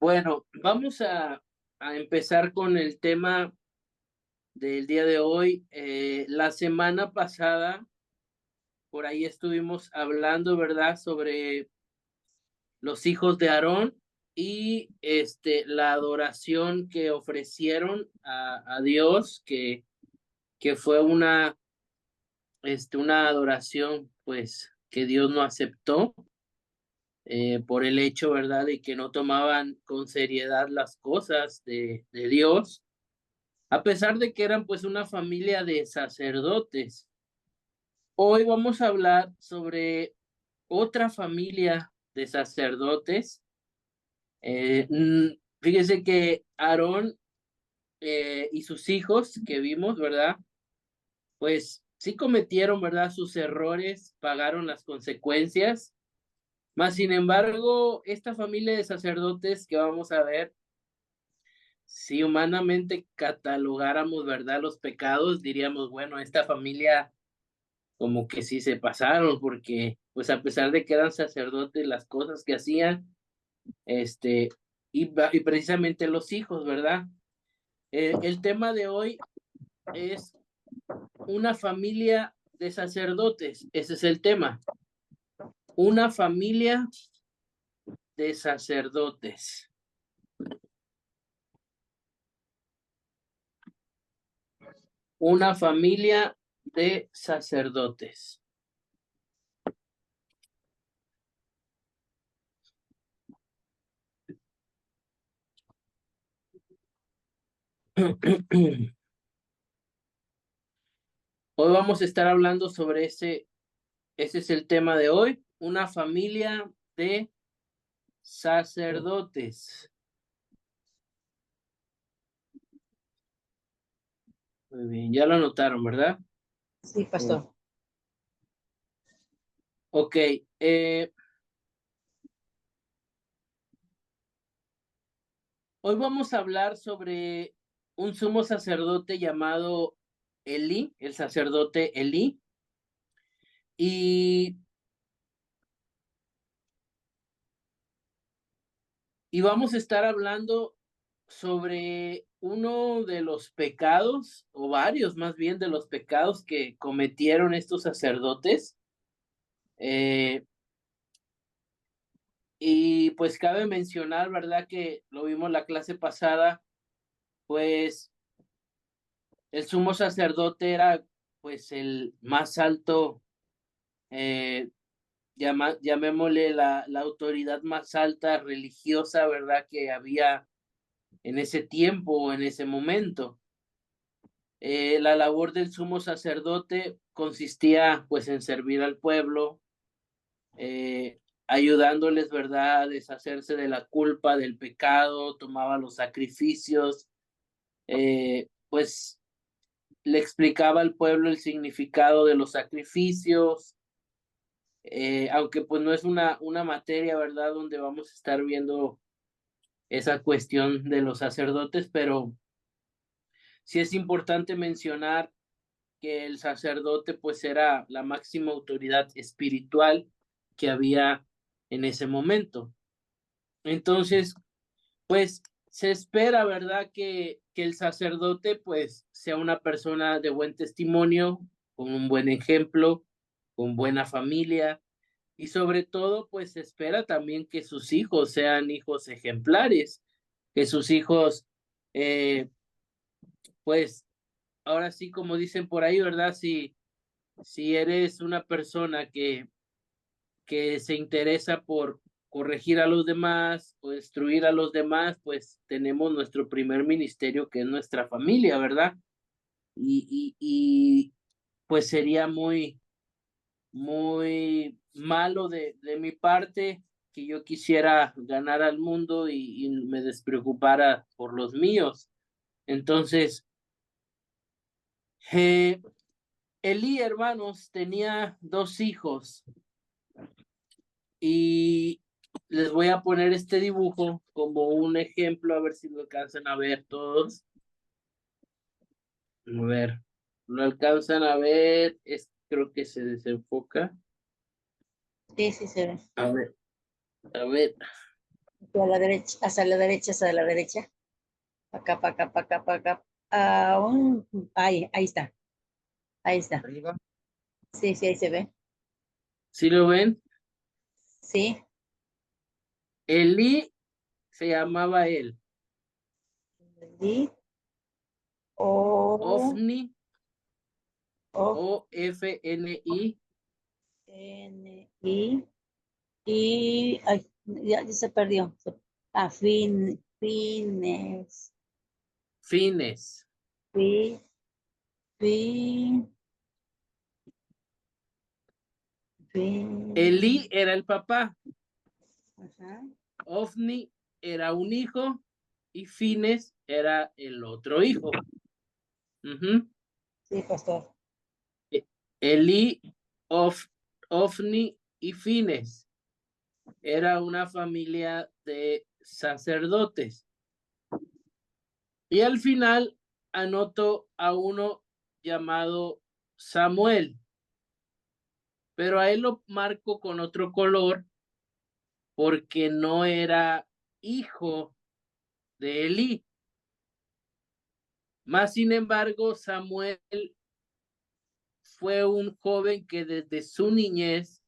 Bueno, vamos a empezar con el tema del día de hoy. La semana pasada, por ahí estuvimos hablando, ¿verdad?, sobre los hijos de Aarón y la adoración que ofrecieron a Dios, que fue una adoración, pues, que Dios no aceptó, por el hecho, ¿verdad?, de que no tomaban con seriedad las cosas de Dios. A pesar de que eran pues una familia de sacerdotes. Hoy vamos a hablar sobre otra familia de sacerdotes. Fíjese que Aarón y sus hijos que vimos, ¿verdad? Pues sí cometieron, ¿verdad?, sus errores, pagaron las consecuencias. Mas, sin embargo, esta familia de sacerdotes que vamos a ver, si humanamente catalogáramos, ¿verdad?, los pecados, diríamos, bueno, esta familia como que sí se pasaron, porque pues a pesar de que eran sacerdotes, las cosas que hacían, este, y precisamente los hijos, ¿verdad? El tema de hoy es una familia de sacerdotes, ese es el tema, una familia de sacerdotes. Una familia de sacerdotes. Hoy vamos a estar hablando sobre ese es el tema de hoy, una familia de sacerdotes. Muy bien, ya lo anotaron, ¿verdad? Sí, pastor. Ok, hoy vamos a hablar sobre un sumo sacerdote llamado Elí, el sacerdote Elí, y, y vamos a estar hablando sobre uno de los pecados, o varios más bien de los pecados que cometieron estos sacerdotes. Y pues cabe mencionar, ¿verdad?, que lo vimos la clase pasada, pues el sumo sacerdote era pues el más alto, eh, llamémosle la autoridad más alta religiosa, ¿verdad?, que había en ese tiempo, en ese momento. La labor del sumo sacerdote consistía pues en servir al pueblo, ayudándoles, ¿verdad?, a deshacerse de la culpa, del pecado, tomaba los sacrificios, pues le explicaba al pueblo el significado de los sacrificios, aunque pues no es una materia, ¿verdad?, donde vamos a estar viendo esa cuestión de los sacerdotes, pero sí es importante mencionar que el sacerdote pues era la máxima autoridad espiritual que había en ese momento. Entonces, pues se espera, ¿verdad?, que el sacerdote pues sea una persona de buen testimonio, con un buen ejemplo, con buena familia, y sobre todo pues se espera también que sus hijos sean hijos ejemplares, que sus hijos, pues ahora sí, como dicen por ahí, ¿verdad? Si eres una persona que se interesa por corregir a los demás o instruir a los demás, pues tenemos nuestro primer ministerio, que es nuestra familia, ¿verdad? Y pues sería muy malo de mi parte que yo quisiera ganar al mundo y me despreocupara por los míos. Entonces, eh, Elí, hermanos, tenía 2 hijos. Y les voy a poner este dibujo como un ejemplo, a ver si lo alcanzan a ver todos. A ver, lo alcanzan a ver, creo que se desenfoca. Sí, sí se ve. A ver, a ver. A la derecha, hacia la derecha, hacia la derecha. Pa' acá, pa' acá, pa' acá, pa' acá. Ahí está, ahí está. Arriba. Sí, sí, ahí se ve. ¿Sí lo ven? Sí. Elí se llamaba él. D, O, Ofni, O, Ofni, N, ay, ya se perdió. Fines, Fines. fi, fi, Elí fin, era el papá, ajá. Ofni era un hijo y Fines era el otro hijo. Ujú. Sí, pastor. E- Elí, Of, Ofni y Fines era una familia de sacerdotes. Y al final anoto a uno llamado Samuel, pero a él lo marco con otro color porque no era hijo de Elí. Más sin embargo, Samuel fue un joven que desde su niñez,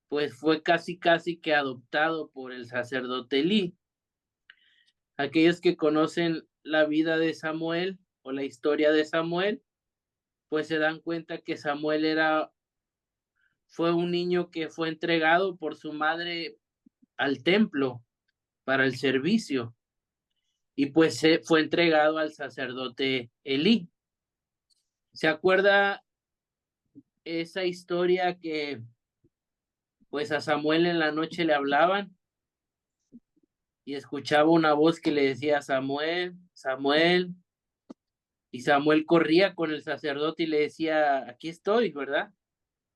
pues fue casi que adoptado por el sacerdote Elí. Aquellos que conocen la vida de Samuel o la historia de Samuel, pues se dan cuenta que Samuel fue un niño que fue entregado por su madre al templo para el servicio y pues se fue entregado al sacerdote Elí. ¿Se acuerda esa historia que pues a Samuel en la noche le hablaban y escuchaba una voz que le decía Samuel, Samuel, y Samuel corría con el sacerdote y le decía, aquí estoy, ¿verdad?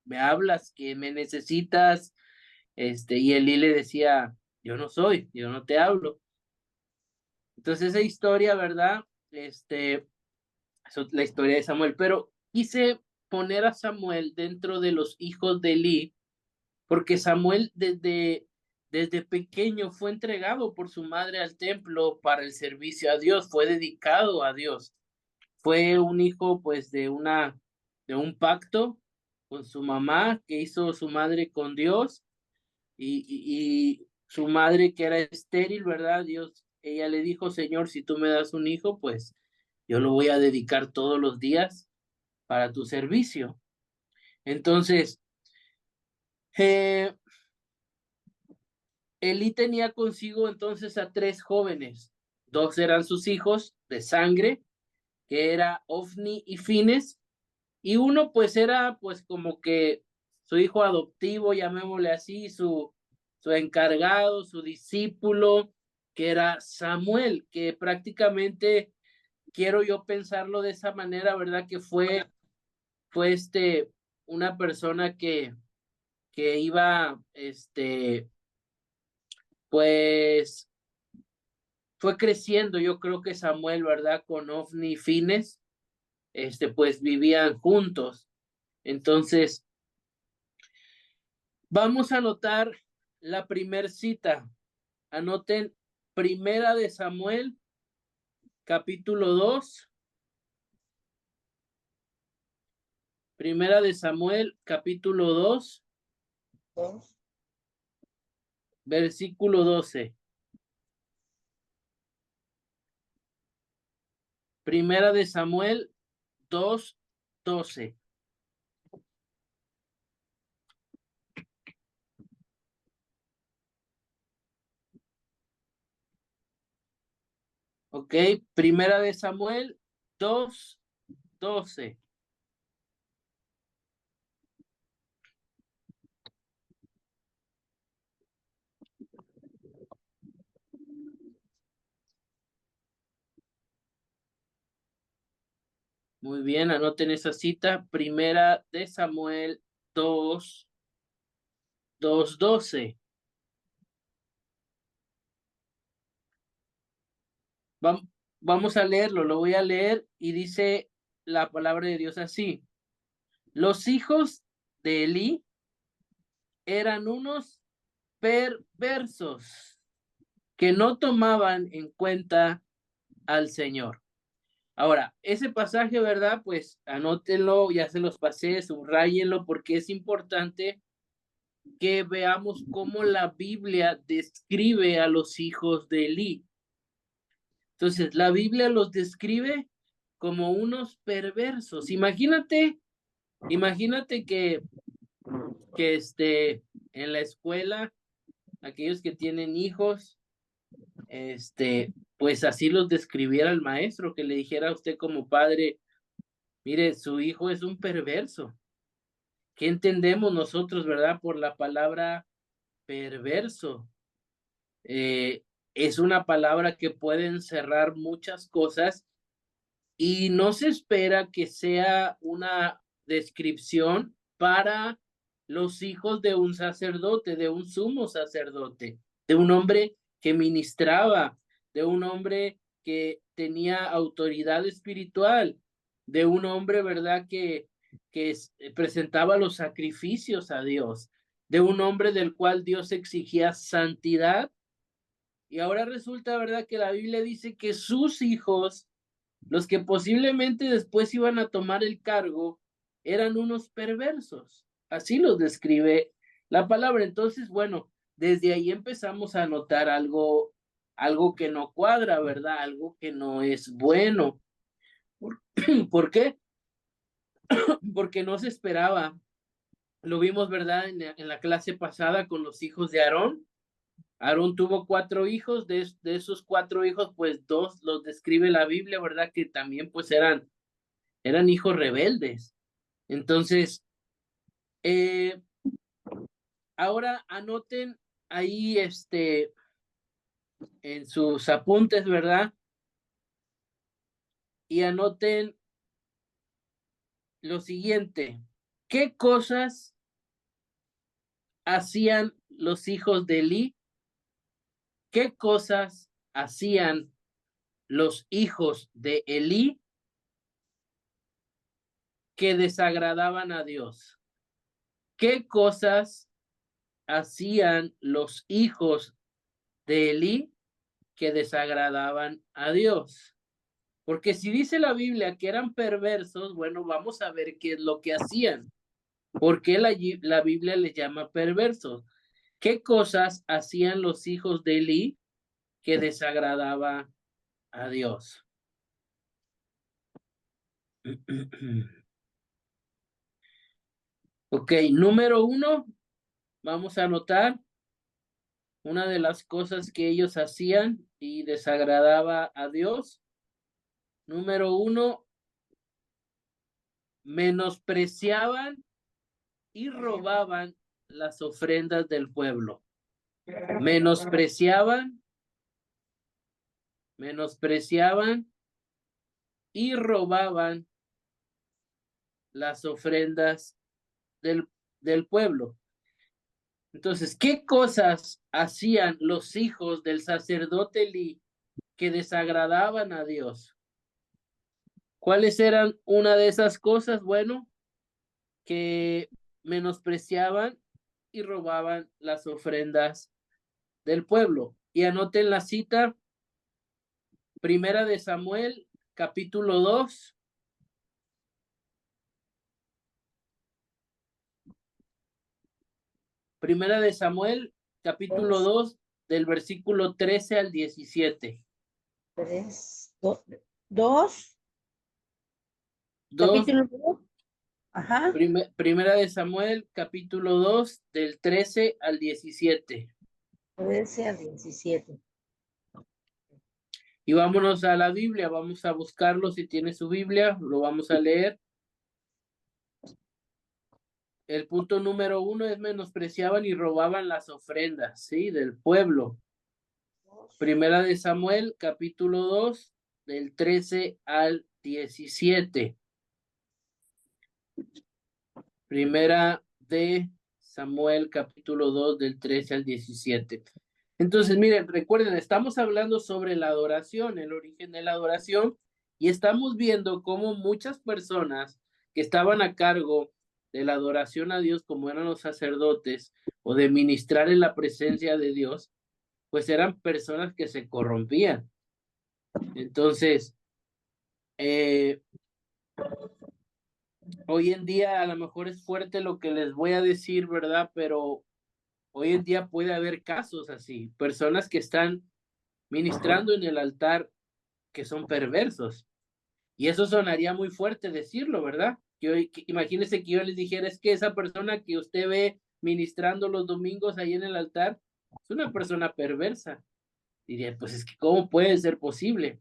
Me hablas, que me necesitas, y Elí le decía, yo no soy, yo no te hablo. Entonces esa historia, ¿verdad? Eso es la historia de Samuel, pero quise poner a Samuel dentro de los hijos de Elí, porque Samuel desde pequeño fue entregado por su madre al templo para el servicio a Dios, fue dedicado a Dios. Fue un hijo pues de un pacto con su mamá que hizo su madre con Dios y su madre que era estéril, ¿verdad? Dios, ella le dijo, Señor, si tú me das un hijo, pues yo lo voy a dedicar todos los días para tu servicio. Entonces, eh, Elí tenía consigo entonces a tres jóvenes. Dos eran sus hijos de sangre, que era Ofni y Fines, y uno pues era pues como que su hijo adoptivo, llamémosle así, su encargado, su discípulo, que era Samuel, que prácticamente quiero yo pensarlo de esa manera, ¿verdad? Que fue una persona que iba, pues fue creciendo, yo creo que Samuel, ¿verdad? Con Ofni y Fines, pues vivían juntos. Entonces, vamos a anotar la primer cita. Anoten Primera de Samuel, capítulo 2. Primera de Samuel, capítulo 2, Dos, versículo 12. Primera de Samuel 2, 12. Ok, Primera de Samuel 2, 12. Muy bien, anoten esa cita. Primera de Samuel 2, 2, 12. Vamos a leerlo, lo voy a leer y dice la palabra de Dios así. Los hijos de Elí eran unos perversos. que no tomaban en cuenta al Señor. Ahora, ese pasaje, ¿verdad? Pues anótenlo, ya se los pasé, subrayenlo, porque es importante que veamos cómo la Biblia describe a los hijos de Elí. Entonces, la Biblia los describe como unos perversos. Imagínate que en la escuela, aquellos que tienen hijos, pues así los describiera el maestro, que le dijera a usted como padre, mire, su hijo es un perverso. ¿Qué entendemos nosotros, verdad, por la palabra perverso? Es una palabra que puede encerrar muchas cosas y no se espera que sea una descripción para los hijos de un sacerdote, de un sumo sacerdote, de un hombre que ministraba, de un hombre que tenía autoridad espiritual, de un hombre, ¿verdad?, que presentaba los sacrificios a Dios, de un hombre del cual Dios exigía santidad. Y ahora resulta, ¿verdad?, que la Biblia dice que sus hijos, los que posiblemente después iban a tomar el cargo, eran unos perversos. Así los describe la palabra. Entonces, bueno, desde ahí empezamos a notar algo que no cuadra, ¿verdad? Algo que no es bueno. ¿Por qué? Porque no se esperaba. Lo vimos, ¿verdad? En la clase pasada con los hijos de Aarón. Aarón tuvo 4 hijos, de esos 4 hijos, pues 2 los describe la Biblia, ¿verdad? Que también pues eran hijos rebeldes. Entonces, ahora anoten ahí en sus apuntes, ¿verdad? Y anoten lo siguiente. ¿Qué cosas hacían los hijos de Elí? ¿Qué cosas hacían los hijos de Elí que desagradaban a Dios? ¿Qué cosas hacían los hijos de Elí que desagradaban a Dios? Porque si dice la Biblia que eran perversos, bueno, vamos a ver qué es lo que hacían. ¿Por qué la Biblia les llama perversos? ¿Qué cosas hacían los hijos de Elí que desagradaba a Dios? Ok, número 1, vamos a anotar una de las cosas que ellos hacían y desagradaba a Dios. Número 1, menospreciaban y robaban las ofrendas del pueblo. Menospreciaban y robaban las ofrendas del pueblo. Entonces, ¿qué cosas hacían los hijos del sacerdote Elí que desagradaban a Dios? ¿Cuáles eran una de esas cosas? Bueno, que menospreciaban y robaban las ofrendas del pueblo. Y anoten la cita, Primera de Samuel, capítulo 2. Primera de Samuel, capítulo 2, del versículo 13 al 17. 2, Dos, capítulo 2. Ajá. Primera de Samuel, capítulo 2, del 13 al 17. 13 al 17. Y vámonos a la Biblia, vamos a buscarlo si tiene su Biblia, lo vamos a leer. El punto número 1 es menospreciaban y robaban las ofrendas, ¿sí? Del pueblo. Primera de Samuel, capítulo 2, del 13 al 17. Primera de Samuel, capítulo 2, del 13 al 17. Entonces, miren, recuerden, estamos hablando sobre la adoración, el origen de la adoración, y estamos viendo cómo muchas personas que estaban a cargo de la adoración a Dios, como eran los sacerdotes, o de ministrar en la presencia de Dios, pues eran personas que se corrompían. Entonces, hoy en día a lo mejor es fuerte lo que les voy a decir, ¿verdad? Pero hoy en día puede haber casos así, personas que están ministrando en el altar que son perversos. Y eso sonaría muy fuerte decirlo, ¿verdad? Imagínese que yo les dijera, es que esa persona que usted ve ministrando los domingos ahí en el altar es una persona perversa. Diría, pues es que ¿cómo puede ser posible?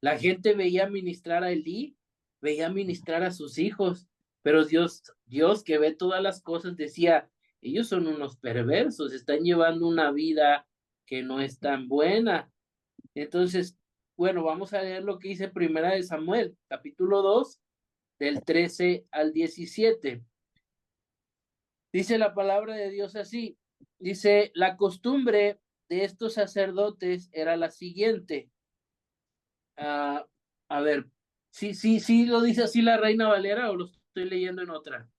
La gente veía ministrar a Elí, veía ministrar a sus hijos, pero Dios que ve todas las cosas decía, ellos son unos perversos, están llevando una vida que no es tan buena. Entonces, bueno, vamos a leer lo que dice Primera de Samuel, capítulo 2, del 13 al 17. Dice la palabra de Dios así, dice, la costumbre de estos sacerdotes era la siguiente. A ver, sí, lo dice así la Reina Valera o lo estoy leyendo en otra.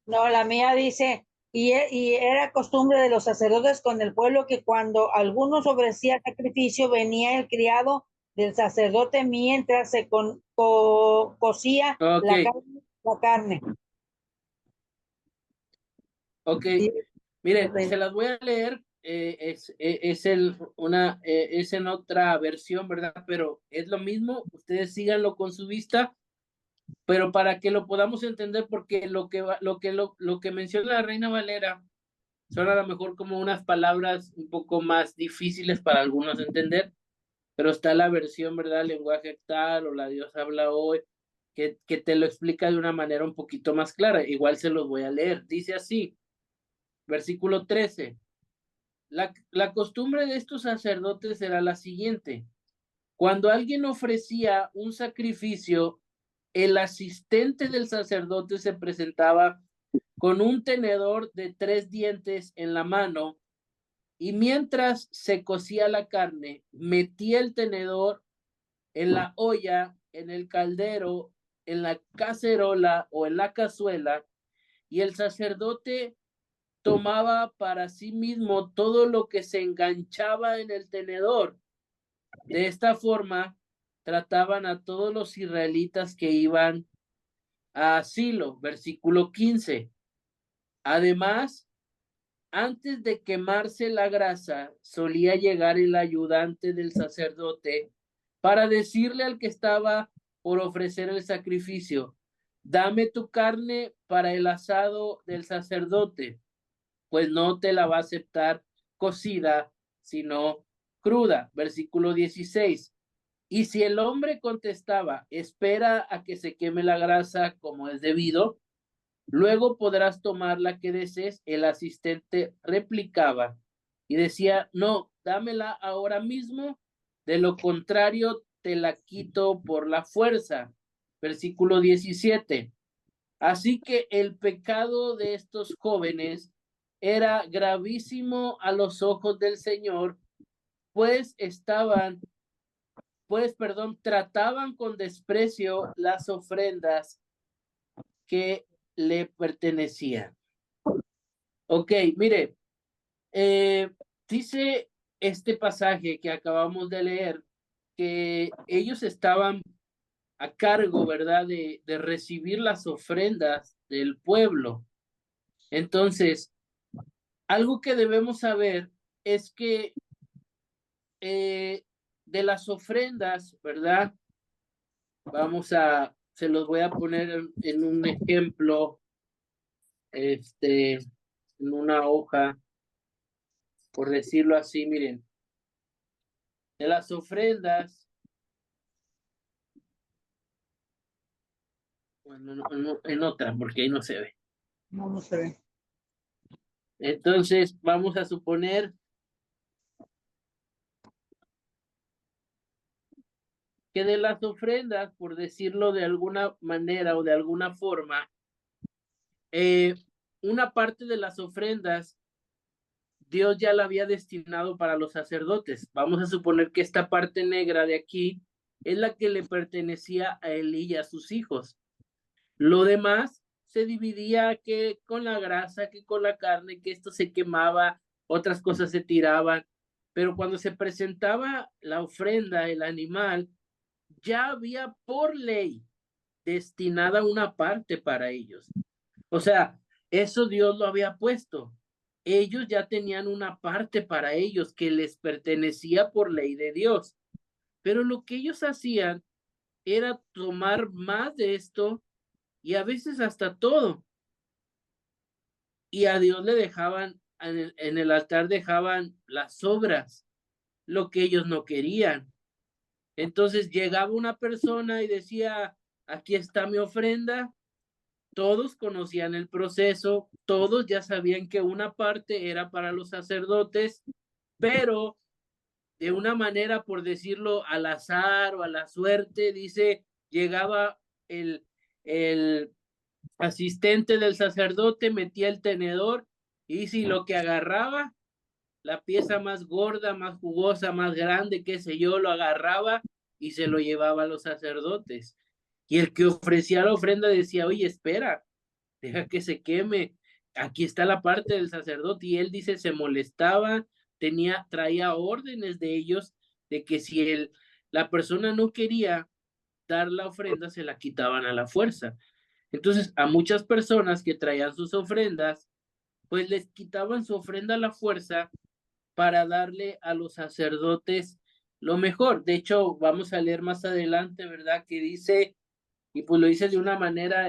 No, la mía dice, y era costumbre de los sacerdotes con el pueblo que cuando alguno ofrecía sacrificio, venía el criado del sacerdote mientras se cocía Ok, la carne. ok. Mire, se las voy a leer. Es en otra versión, ¿verdad? Pero es lo mismo. Ustedes síganlo con su vista, pero para que lo podamos entender, porque lo que menciona la Reina Valera son a lo mejor como unas palabras un poco más difíciles para algunos de entender, pero está la versión, ¿verdad? Lenguaje actual o la Dios habla hoy, que te lo explica de una manera un poquito más clara. Igual se los voy a leer. Dice así, versículo 13. La costumbre de estos sacerdotes era la siguiente. Cuando alguien ofrecía un sacrificio, el asistente del sacerdote se presentaba con un tenedor de 3 dientes en la mano y mientras se cocía la carne, metía el tenedor en la olla, en el caldero, en la cacerola o en la cazuela, y el sacerdote tomaba para sí mismo todo lo que se enganchaba en el tenedor. De esta forma, trataban a todos los israelitas que iban a Silo, versículo 15. Además, antes de quemarse la grasa, solía llegar el ayudante del sacerdote para decirle al que estaba por ofrecer el sacrificio, dame tu carne para el asado del sacerdote, pues no te la va a aceptar cocida, sino cruda. Versículo 16. Y si el hombre contestaba, espera a que se queme la grasa como es debido, luego podrás tomar la que desees. El asistente replicaba y decía, no, dámela ahora mismo, de lo contrario te la quito por la fuerza. Versículo 17. Así que el pecado de estos jóvenes era gravísimo a los ojos del Señor, pues trataban con desprecio las ofrendas que le pertenecían. Ok, mire, dice este pasaje que acabamos de leer que ellos estaban a cargo, ¿verdad?, de recibir las ofrendas del pueblo. Entonces, algo que debemos saber es que de las ofrendas, ¿verdad? Se los voy a poner en un ejemplo, en una hoja, por decirlo así, miren, de las ofrendas, bueno, en otra, porque ahí no se ve. No se ve. Entonces, vamos a suponer que de las ofrendas, por decirlo de alguna manera o de alguna forma, una parte de las ofrendas Dios ya la había destinado para los sacerdotes. Vamos a suponer que esta parte negra de aquí es la que le pertenecía a Elí y a sus hijos. Lo demás se dividía que con la grasa, que con la carne, que esto se quemaba, otras cosas se tiraban. pero cuando se presentaba la ofrenda, el animal, ya había por ley destinada una parte para ellos. O sea, eso Dios lo había puesto. Ellos ya tenían una parte para ellos que les pertenecía por ley de Dios. Pero lo que ellos hacían era tomar más de esto y a veces hasta todo. Y a Dios le dejaban, en el altar dejaban las sobras, lo que ellos no querían. Entonces llegaba una persona y decía, aquí está mi ofrenda. Todos conocían el proceso, todos ya sabían que una parte era para los sacerdotes, pero de una manera, por decirlo, al azar o a la suerte, dice, llegaba el asistente del sacerdote, metía el tenedor y si lo que agarraba, la pieza más gorda, más jugosa, más grande, qué sé yo, lo agarraba y se lo llevaba a los sacerdotes. Y el que ofrecía la ofrenda decía, oye, espera, deja que se queme. Aquí está la parte del sacerdote. Y él dice, se molestaba, traía órdenes de ellos de que si la persona no quería dar la ofrenda, se la quitaban a la fuerza. Entonces, a muchas personas que traían sus ofrendas, pues les quitaban su ofrenda a la fuerza para darle a los sacerdotes lo mejor. De hecho, vamos a leer más adelante, ¿verdad? Que dice, y pues lo dice de una manera,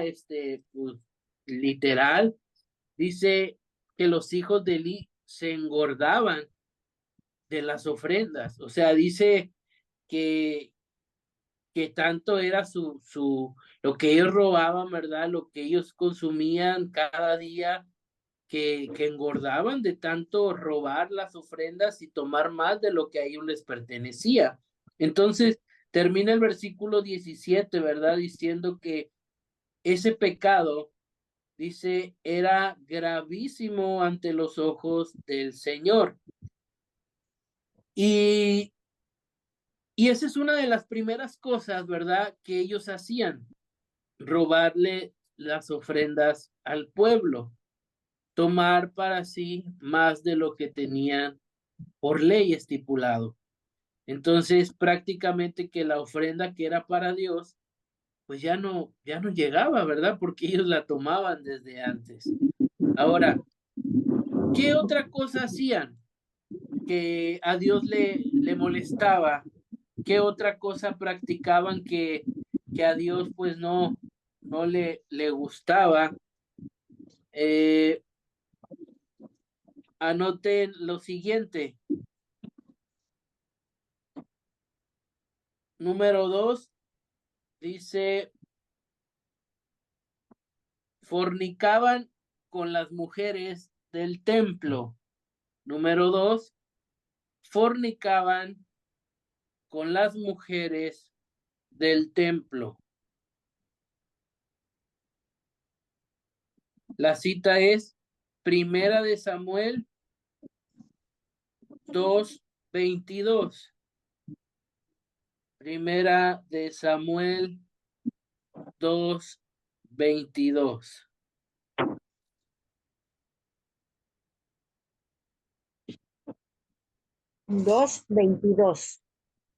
pues, literal, dice que los hijos de Eli se engordaban de las ofrendas. O sea, dice que, que tanto era lo que ellos robaban, ¿verdad? Lo que ellos consumían cada día, que engordaban de tanto robar las ofrendas y tomar más de lo que a ellos les pertenecía. Entonces, termina el versículo 17, ¿verdad? Diciendo que ese pecado, dice, era gravísimo ante los ojos del Señor. Y, y esa es una de las primeras cosas, ¿verdad? Que ellos hacían, robarle las ofrendas al pueblo, tomar para sí más de lo que tenían por ley estipulado. Entonces, prácticamente que la ofrenda que era para Dios, pues ya no llegaba, ¿verdad? Porque ellos la tomaban desde antes. Ahora, ¿qué otra cosa hacían que a Dios le molestaba? ¿Qué otra cosa practicaban que a Dios pues no le gustaba? Eh, Anoten lo siguiente. Número 2, dice, fornicaban con las mujeres del templo. Número 2, fornicaban con las mujeres del templo. La cita es Primera de Samuel 2:22. Primera de Samuel 2:22. 2:22.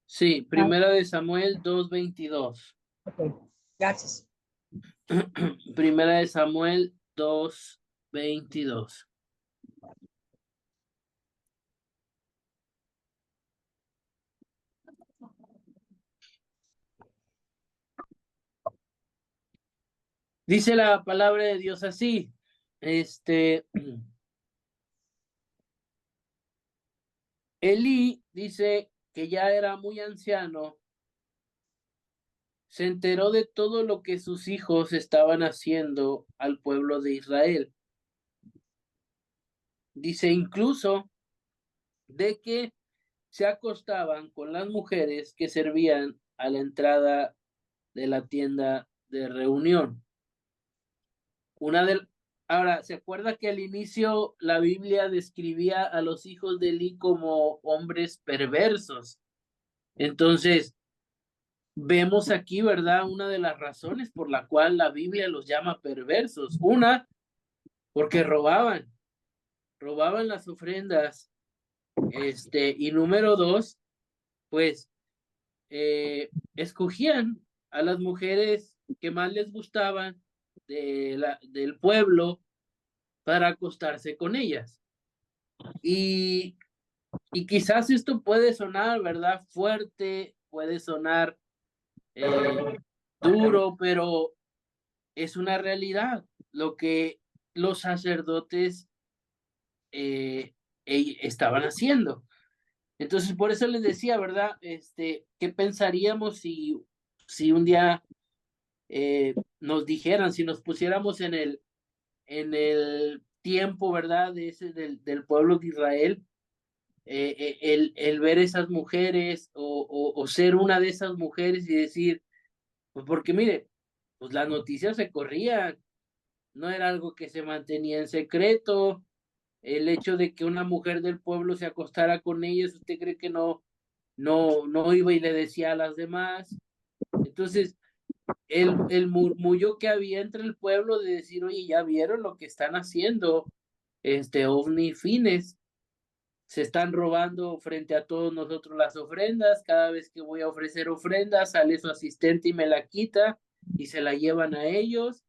Sí, Primera de Samuel 2:22. Okay. Gracias. Primera de Samuel 2:22. Dice la palabra de Dios así. Elí dice que ya era muy anciano, se enteró de todo lo que sus hijos estaban haciendo al pueblo de Israel. Dice incluso de que se acostaban con las mujeres que servían a la entrada de la tienda de reunión. Ahora, ¿se acuerda que al inicio la Biblia describía a los hijos de Elí como hombres perversos? Entonces, vemos aquí, ¿verdad? Una de las razones por la cual la Biblia los llama perversos. Una, porque robaban las ofrendas Y número dos, pues escogían a las mujeres que más les gustaban del pueblo para acostarse con ellas. Y, y quizás esto puede sonar, ¿verdad? Fuerte, puede sonar duro, pero es una realidad. Lo que los sacerdotes estaban haciendo. Entonces, por eso les decía, ¿verdad? ¿Qué pensaríamos si un día nos dijeran, si nos pusiéramos en el tiempo, ¿verdad? Del pueblo de Israel, el ver esas mujeres o ser una de esas mujeres y decir, pues porque mire, pues las noticias se corrían, no era algo que se mantenía en secreto. El hecho de que una mujer del pueblo se acostara con ellos, ¿usted cree que no iba y le decía a las demás? Entonces, el murmullo que había entre el pueblo de decir, oye, ya vieron lo que están haciendo, ovni fines, se están robando frente a todos nosotros las ofrendas, cada vez que voy a ofrecer ofrendas, sale su asistente y me la quita y se la llevan a ellos.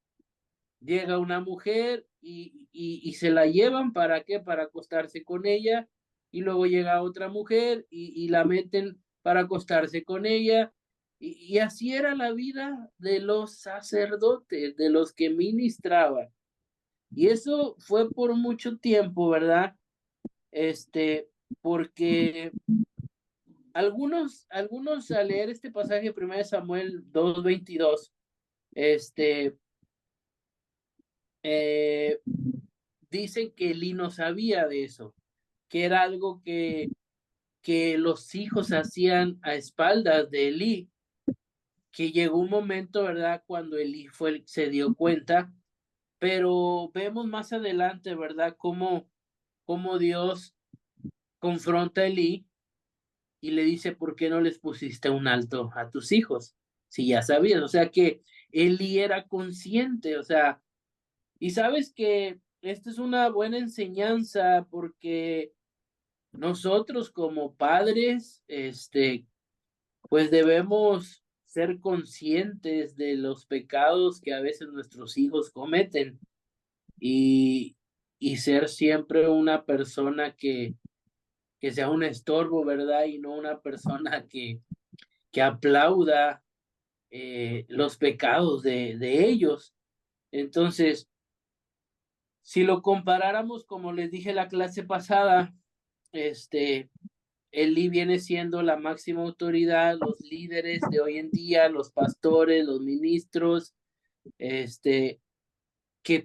Llega una mujer y se la llevan, ¿para qué? Para acostarse con ella, y luego llega otra mujer y la meten para acostarse con ella, y así era la vida de los sacerdotes, de los que ministraban, y eso fue por mucho tiempo, ¿verdad? Porque algunos al leer este pasaje, 1 Samuel 2:22, este, eh, dicen que Elí no sabía de eso, que era algo que los hijos hacían a espaldas de Elí, que llegó un momento, ¿verdad?, cuando Elí se dio cuenta, pero vemos más adelante, ¿verdad?, cómo Dios confronta a Elí y le dice, ¿por qué no les pusiste un alto a tus hijos? Si ya sabían, o sea que Elí era consciente, o sea, y sabes que esta es una buena enseñanza porque nosotros como padres, pues debemos ser conscientes de los pecados que a veces nuestros hijos cometen y, y ser siempre una persona que sea un estorbo, ¿verdad? Y no una persona que aplauda los pecados de ellos. Entonces, si lo comparáramos, como les dije la clase pasada, Eli viene siendo la máxima autoridad, los líderes de hoy en día, los pastores, los ministros, que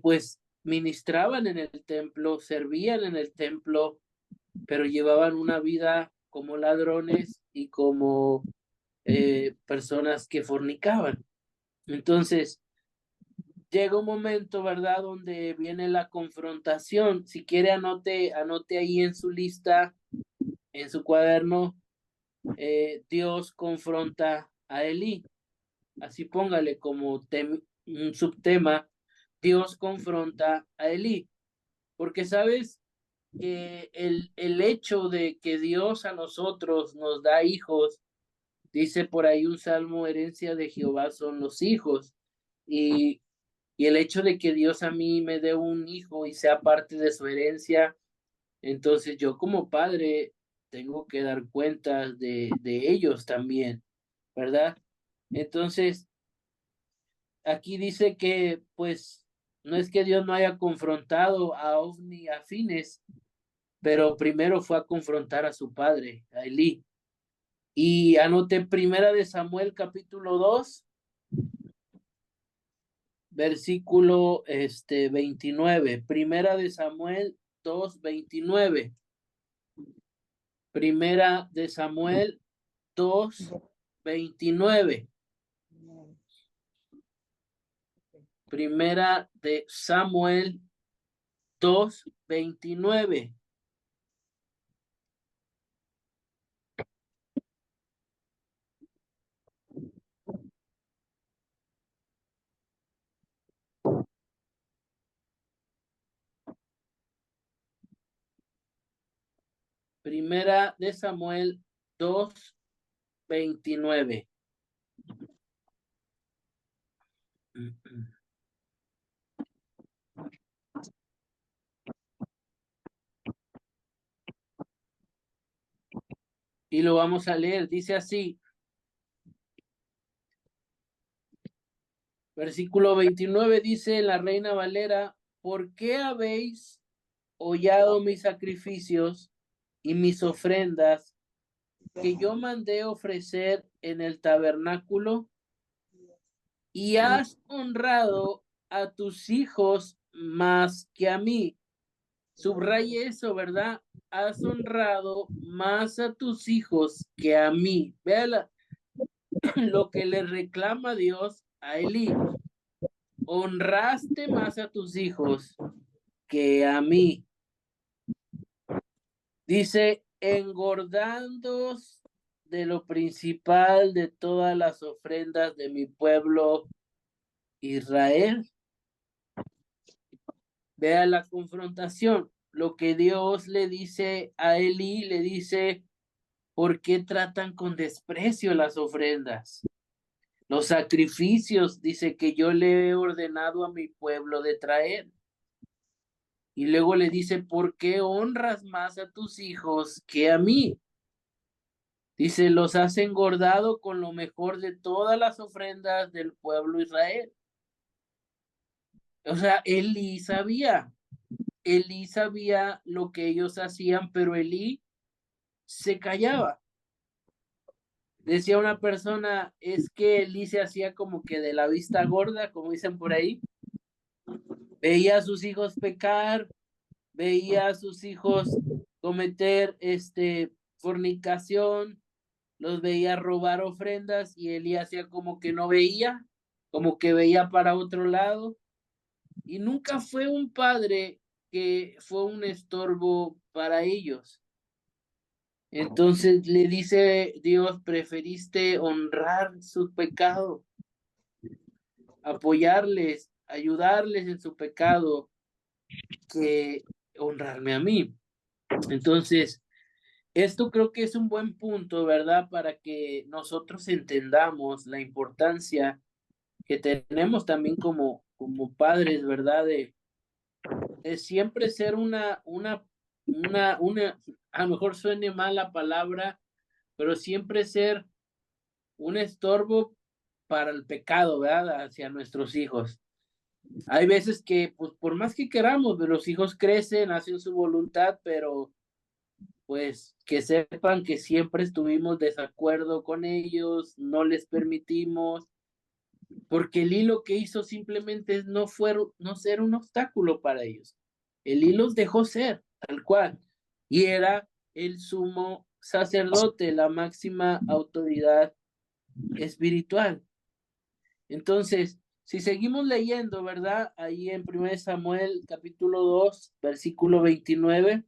pues ministraban en el templo, servían en el templo, pero llevaban una vida como ladrones y como personas que fornicaban. Entonces, llega un momento, ¿verdad?, donde viene la confrontación. Si quiere, anote ahí en su lista, en su cuaderno, Dios confronta a Elí. Así póngale como un subtema, Dios confronta a Elí. Porque sabes que el hecho de que Dios a nosotros nos da hijos, dice por ahí un salmo, herencia de Jehová son los hijos. Y, y el hecho de que Dios a mí me dé un hijo y sea parte de su herencia, entonces yo como padre tengo que dar cuentas de ellos también, ¿verdad? Entonces, aquí dice que pues no es que Dios no haya confrontado a Ofni a Fines, pero primero fue a confrontar a su padre, a Elí. Y anoté 1 Samuel capítulo 2, versículo 29. 1 Samuel 2:29. 1 Samuel 2:29. Samuel 2:29. Primera de Samuel 2:29. Y lo vamos a leer. Dice así. Versículo 29 dice la Reina Valera: ¿por qué habéis hollado mis sacrificios y mis ofrendas que yo mandé ofrecer en el tabernáculo? Y has honrado a tus hijos más que a mí. Subraye eso, ¿verdad? Has honrado más a tus hijos que a mí. Vea lo que le reclama Dios a Elí. Honraste más a tus hijos que a mí. Dice, engordando de lo principal de todas las ofrendas de mi pueblo Israel. Vea la confrontación. Lo que Dios le dice a Elí, le dice, ¿por qué tratan con desprecio las ofrendas? Los sacrificios, dice, que yo le he ordenado a mi pueblo de traer. Y luego le dice, ¿por qué honras más a tus hijos que a mí? Dice, los has engordado con lo mejor de todas las ofrendas del pueblo Israel. O sea, Elí sabía lo que ellos hacían, pero Elí se callaba. Decía una persona, es que Elí se hacía como que de la vista gorda, como dicen por ahí. Veía a sus hijos pecar, veía a sus hijos cometer fornicación, los veía robar ofrendas y Elí hacía como que no veía, como que veía para otro lado. Y nunca fue un padre que fue un estorbo para ellos. Entonces le dice Dios, preferiste honrar su pecado, apoyarles, ayudarles en su pecado, que honrarme a mí. Entonces, esto creo que es un buen punto, ¿verdad? Para que nosotros entendamos la importancia que tenemos también como padres, ¿verdad? De siempre ser a lo mejor suene mal la palabra, pero siempre ser un estorbo para el pecado, ¿verdad? Hacia nuestros hijos. Hay veces que, pues, por más que queramos, los hijos crecen, hacen su voluntad, pero pues que sepan que siempre estuvimos desacuerdo con ellos, no les permitimos, porque el hilo que hizo simplemente es no ser un obstáculo para ellos. El hilo los dejó ser, tal cual, y era el sumo sacerdote, la máxima autoridad espiritual. Entonces, si seguimos leyendo, ¿verdad? Ahí en 1 Samuel capítulo 2, versículo 29,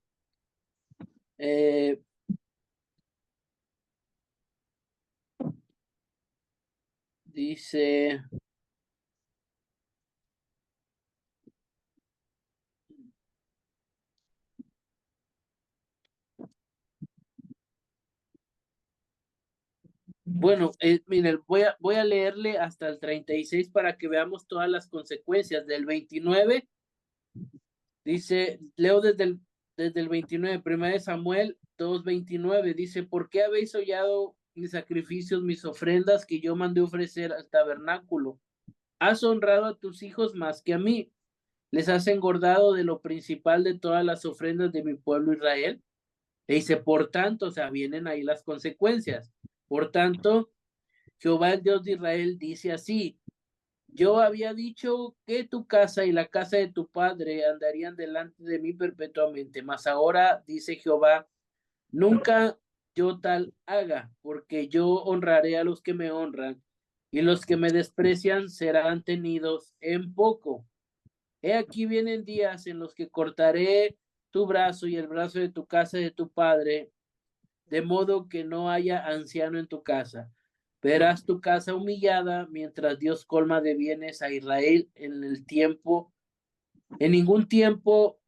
dice, bueno, miren, voy a leerle hasta el 36 para que veamos todas las consecuencias. Del 29, dice, leo desde el 29, 1 Samuel 2:29, dice, ¿por qué habéis hollado mis sacrificios, mis ofrendas que yo mandé ofrecer al tabernáculo? Has honrado a tus hijos más que a mí. Les has engordado de lo principal de todas las ofrendas de mi pueblo Israel. E dice, por tanto, o sea, vienen ahí las consecuencias. Por tanto, Jehová el Dios de Israel dice así, yo había dicho que tu casa y la casa de tu padre andarían delante de mí perpetuamente, mas ahora dice Jehová, nunca yo tal haga, porque yo honraré a los que me honran, y los que me desprecian serán tenidos en poco. He aquí vienen días en los que cortaré tu brazo y el brazo de tu casa y de tu padre, de modo que no haya anciano en tu casa. Verás tu casa humillada mientras Dios colma de bienes a Israel en ningún tiempo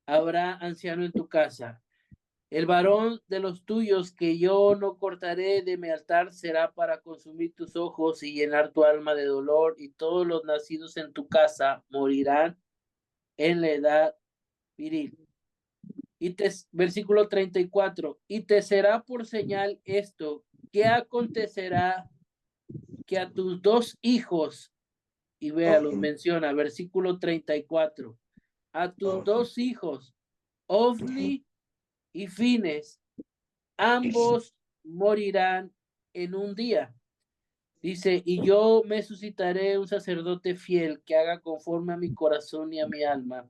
habrá anciano en tu casa. El varón de los tuyos que yo no cortaré de mi altar será para consumir tus ojos y llenar tu alma de dolor, y todos los nacidos en tu casa morirán en la edad viril. Versículo 34, y te será por señal esto, que acontecerá que a tus dos hijos, y vea, los menciona, versículo 34, a tus dos hijos, Ofni y Fines, ambos morirán en un día. Dice, y yo me suscitaré un sacerdote fiel que haga conforme a mi corazón y a mi alma.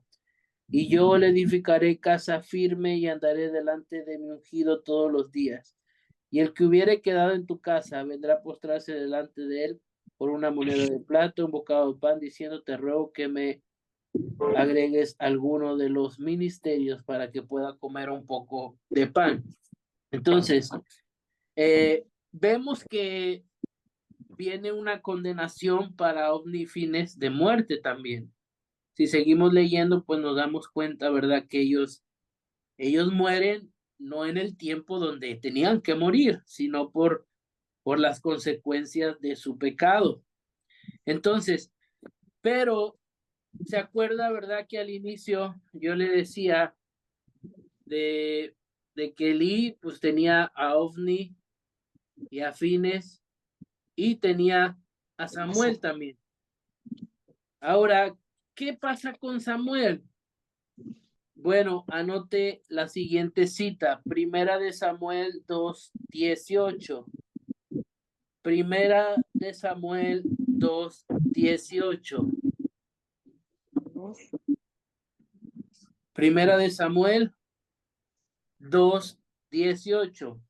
Y yo le edificaré casa firme y andaré delante de mi ungido todos los días. Y el que hubiere quedado en tu casa vendrá a postrarse delante de él por una moneda de plata, un bocado de pan, diciendo, te ruego que me agregues alguno de los ministerios para que pueda comer un poco de pan. Entonces, vemos que viene una condenación para Ofni y Fines de muerte también. Si seguimos leyendo, pues nos damos cuenta, ¿verdad? Que ellos mueren no en el tiempo donde tenían que morir, sino por las consecuencias de su pecado. Entonces, pero se acuerda, ¿verdad? Que al inicio yo le decía de que Elí pues tenía a Ofni y a Fines y tenía a Samuel también. Ahora, ¿qué pasa con Samuel? Bueno, anote la siguiente cita, Primera de Samuel 2:18. Primera de Samuel 2:18. Primera de Samuel 2:18.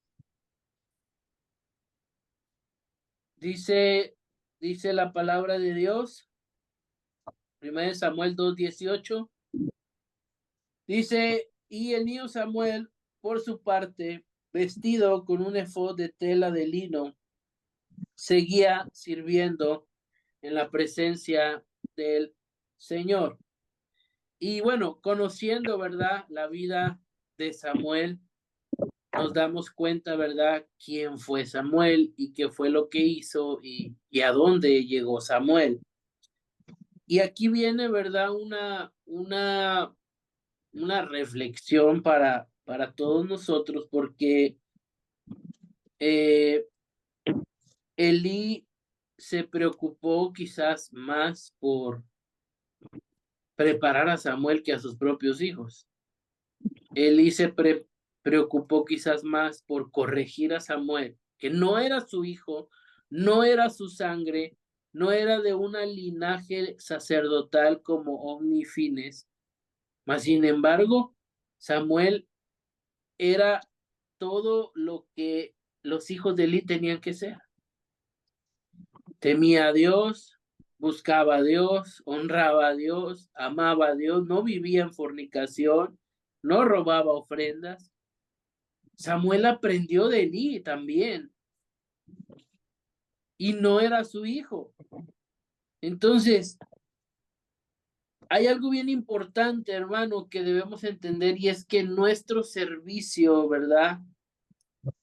Dice la palabra de Dios. Primera de Samuel 2:18. Dice, y el niño Samuel, por su parte, vestido con un efod de tela de lino, seguía sirviendo en la presencia del Señor. Y bueno, conociendo, ¿verdad?, la vida de Samuel, nos damos cuenta, ¿verdad?, quién fue Samuel y qué fue lo que hizo y a dónde llegó Samuel. Y aquí viene, ¿verdad?, una reflexión para todos nosotros, porque Elí se preocupó quizás más por preparar a Samuel que a sus propios hijos. Elí se preocupó quizás más por corregir a Samuel, que no era su hijo, no era su sangre, no era de una linaje sacerdotal como Ofni y Fines, mas sin embargo, Samuel era todo lo que los hijos de Elí tenían que ser. Temía a Dios, buscaba a Dios, honraba a Dios, amaba a Dios, no vivía en fornicación, no robaba ofrendas. Samuel aprendió de Elí también y no era su hijo. Entonces, hay algo bien importante, hermano, que debemos entender, y es que nuestro servicio, ¿verdad?,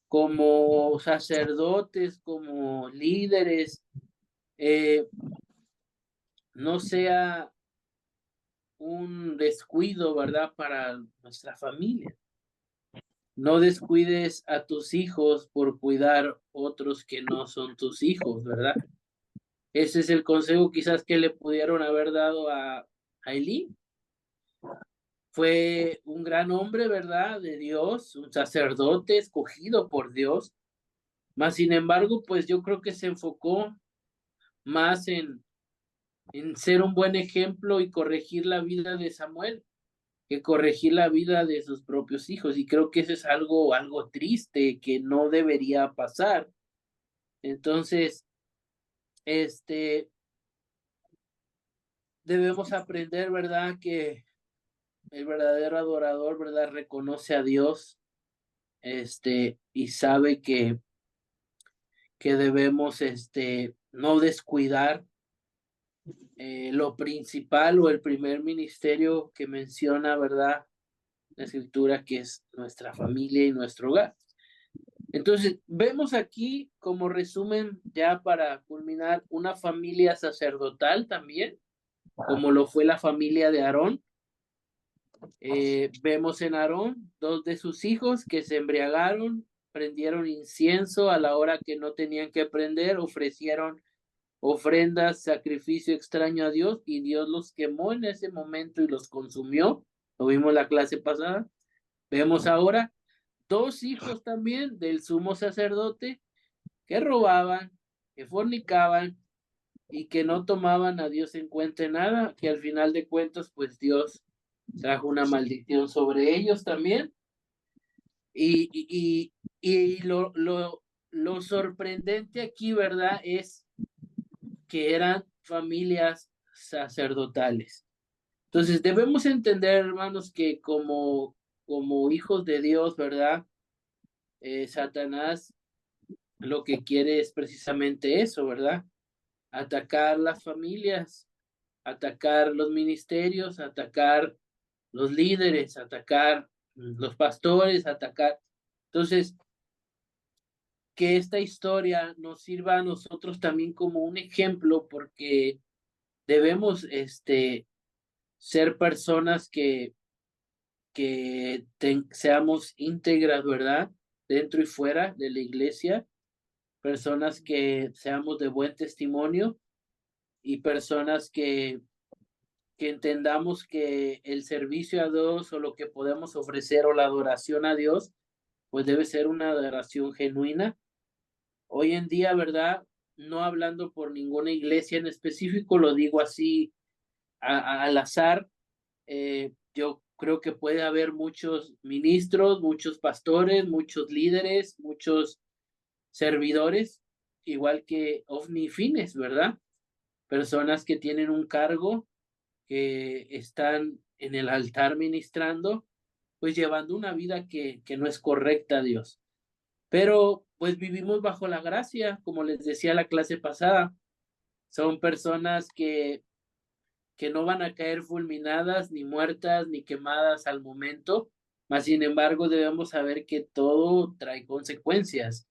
como sacerdotes, como líderes, no sea un descuido, ¿verdad?, para nuestra familia. No descuides a tus hijos por cuidar otros que no son tus hijos, ¿verdad? Ese es el consejo quizás que le pudieron haber dado a Elí. Fue un gran hombre, ¿verdad?, de Dios, un sacerdote escogido por Dios, mas sin embargo, pues yo creo que se enfocó más en ser un buen ejemplo y corregir la vida de Samuel que corregir la vida de sus propios hijos. Y creo que eso es algo triste que no debería pasar. Entonces, debemos aprender, ¿verdad?, que el verdadero adorador, ¿verdad?, reconoce a Dios, y sabe que debemos, no descuidar lo principal o el primer ministerio que menciona, ¿verdad?, la escritura que es nuestra familia y nuestro hogar. Entonces, vemos aquí como resumen, ya para culminar, una familia sacerdotal también, como lo fue la familia de Aarón. Vemos en Aarón dos de sus hijos que se embriagaron, prendieron incienso a la hora que no tenían que prender, ofrecieron ofrendas, sacrificio extraño a Dios, y Dios los quemó en ese momento y los consumió. Lo vimos la clase pasada. Vemos ahora dos hijos también del sumo sacerdote que robaban, que fornicaban y que no tomaban a Dios en cuenta en nada, que al final de cuentas, pues Dios trajo una maldición sobre ellos también. Y lo sorprendente aquí, ¿verdad? Es que eran familias sacerdotales. Entonces, debemos entender, hermanos, que como hijos de Dios, ¿verdad? Satanás lo que quiere es precisamente eso, ¿verdad? Atacar las familias, atacar los ministerios, atacar los líderes, atacar los pastores, atacar. Entonces, que esta historia nos sirva a nosotros también como un ejemplo, porque debemos ser personas que seamos íntegras, ¿verdad? Dentro y fuera de la iglesia, personas que seamos de buen testimonio y personas que entendamos que el servicio a Dios o lo que podemos ofrecer o la adoración a Dios, pues debe ser una adoración genuina. Hoy en día, ¿verdad? No hablando por ninguna iglesia en específico, lo digo así al azar, yo creo que puede haber muchos ministros, muchos pastores, muchos líderes, muchos servidores, igual que ovni fines, ¿verdad? Personas que tienen un cargo, que están en el altar ministrando, pues llevando una vida que no es correcta a Dios. Pero pues vivimos bajo la gracia, como les decía la clase pasada, son personas que no van a caer fulminadas, ni muertas, ni quemadas al momento, mas sin embargo debemos saber que todo trae consecuencias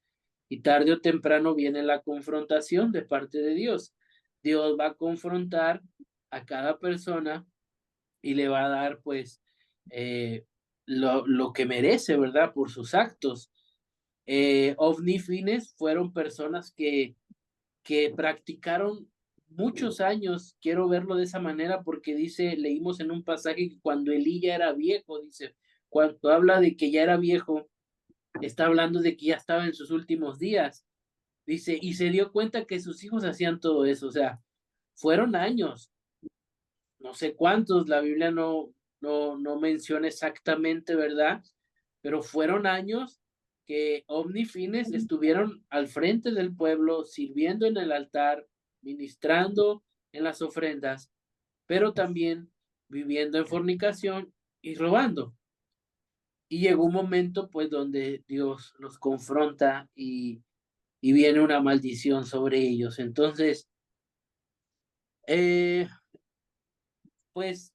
y tarde o temprano viene la confrontación de parte de Dios. Dios va a confrontar a cada persona y le va a dar pues lo que merece, ¿verdad? Por sus actos. Ovni fines fueron personas que practicaron muchos años, quiero verlo de esa manera porque dice, leímos en un pasaje que cuando Elí ya era viejo, dice, cuando habla de que ya era viejo, está hablando de que ya estaba en sus últimos días, dice, y se dio cuenta que sus hijos hacían todo eso, o sea, fueron años, no sé cuántos, la Biblia no menciona exactamente, ¿verdad? Pero fueron años que omnifines estuvieron al frente del pueblo, sirviendo en el altar, ministrando en las ofrendas, pero también viviendo en fornicación y robando. Y llegó un momento, pues, donde Dios los confronta y viene una maldición sobre ellos. Entonces, eh, pues